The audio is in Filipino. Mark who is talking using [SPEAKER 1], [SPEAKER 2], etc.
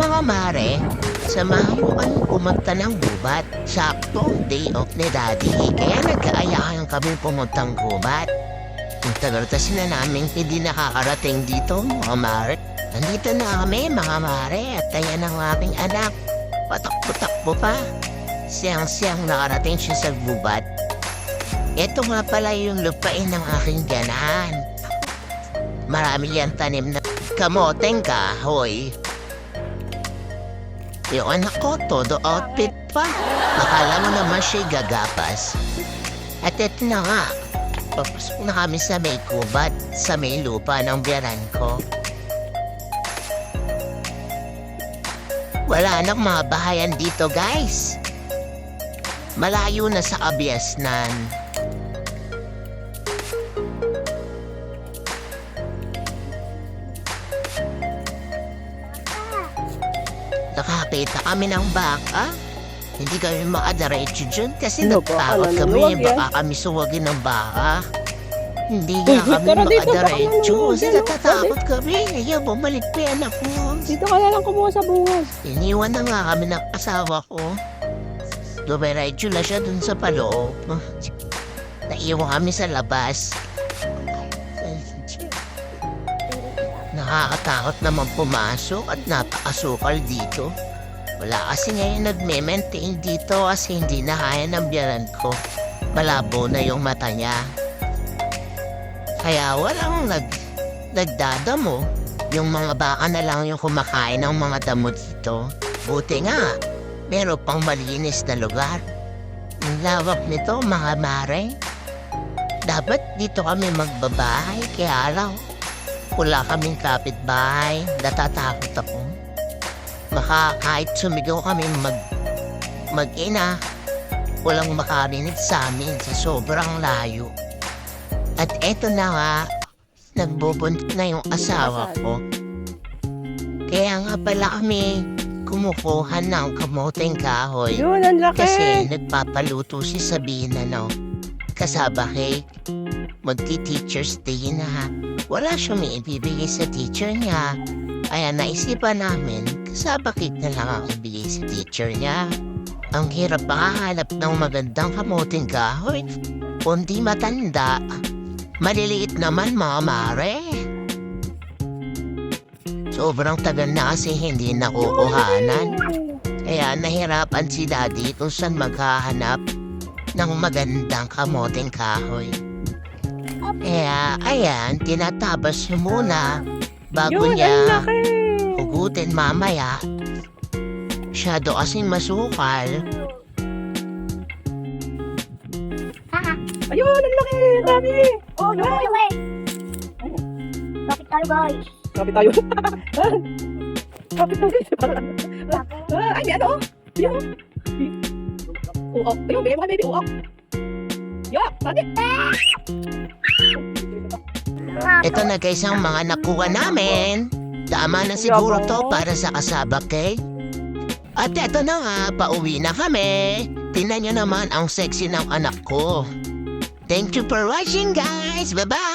[SPEAKER 1] mga mare, samahan mo kami pumunta ng gubat. Sakto, day off ni Daddy, kaya nagkaayahan kami pumuntang gubat. Ang tagal-tasin na namin hindi nakakarating dito, mga mare. Nandito na kami, mga mare, at ayan ang aking anak. Patakbo-takbo pa. Siyang-siyang nakarating siya sa gubat. Ito nga pala yung lupain ng aking ganahan. Marami yan tanim na kamoteng kahoy. Yung anak ko, todo outfit pa. Akala mo naman siya'y gagapas. At ito na nga, papasok na kami sa may kubat, sa may lupa ng biyanan ko. Wala nang mga bahayan dito, guys. Malayo na sa kabiasnan. Nakakita kami ng baka. Hindi kami makadiretso dyan kasi nagtakot kami. Baka kami suwagin ng baka. Hindi nga kami makadiretso kasi natatakot kami. Kaya bumalik pa yan ako.
[SPEAKER 2] Dito ka na lang kumuha sa bungas.
[SPEAKER 1] Iniwan na nga kami ng asawa ko. Dumiretso na siya dun sa paloob. Naiwan kami sa labas. Nakakatakot naman pumasok at napakasukal dito. Wala kasi ngayon nagme-maintain dito kasi hindi na kaya ng biyanan ko. Malabo na yung mata niya. Kaya walang nagdadamo. Yung mga baka na lang yung kumakain ng mga damo dito. Buti nga, meron pang malinis na lugar. Ang lawak nito, mga mare. Dapat dito kami magbabahay, kaya lang wala kaming kapitbahay, natatakot ako. Baka kahit sumigaw kami mag-ina, walang makarinig sa amin sa sobrang layo. At eto na nga, nagbubuntot na yung asawa ko. Kaya nga pala kami kumukuha ng kamoteng kahoy.
[SPEAKER 2] Yun, ang laki.
[SPEAKER 1] Kasi nagpapaluto si Sabina, no? Kasaba cake. Magti-teacher's day na ha. Wala siyang may ibibigay sa teacher niya. Kaya naisipan namin, kasaba cake na lang ang ibigay sa teacher niya. Ang hirap makahanap ng magandang kamuting kahoy. Kundi matanda. Maliliit naman, mga mare. Sobrang tagal na kasi hindi nakukuhanan. Kaya nahirapan si Daddy kung saan maghahanap ng magandang kamuting kahoy. Kaya, ayan, tinatabas niyo muna bago
[SPEAKER 2] Yun, ang
[SPEAKER 1] niya
[SPEAKER 2] laki.
[SPEAKER 1] hugutin mamaya. Masyado kasing masukal.
[SPEAKER 2] Ayun, ang laki. Ang dami.
[SPEAKER 3] Oh, no, okay. Kapit tayo, guys.
[SPEAKER 2] Kapit tayo. Kapit tayo, guys. Ay, may ano? Ayun. Uok. Ayun, may mga baby uok. Yuck, tadi.
[SPEAKER 1] Ito na guys ang mga nakuha namin. Tama na siguro to para sa kasaba cake. At eto na nga, pauwi na kami. Tingnan nyo naman ang sexy ng anak ko. Thank you for watching, guys. Bye-bye!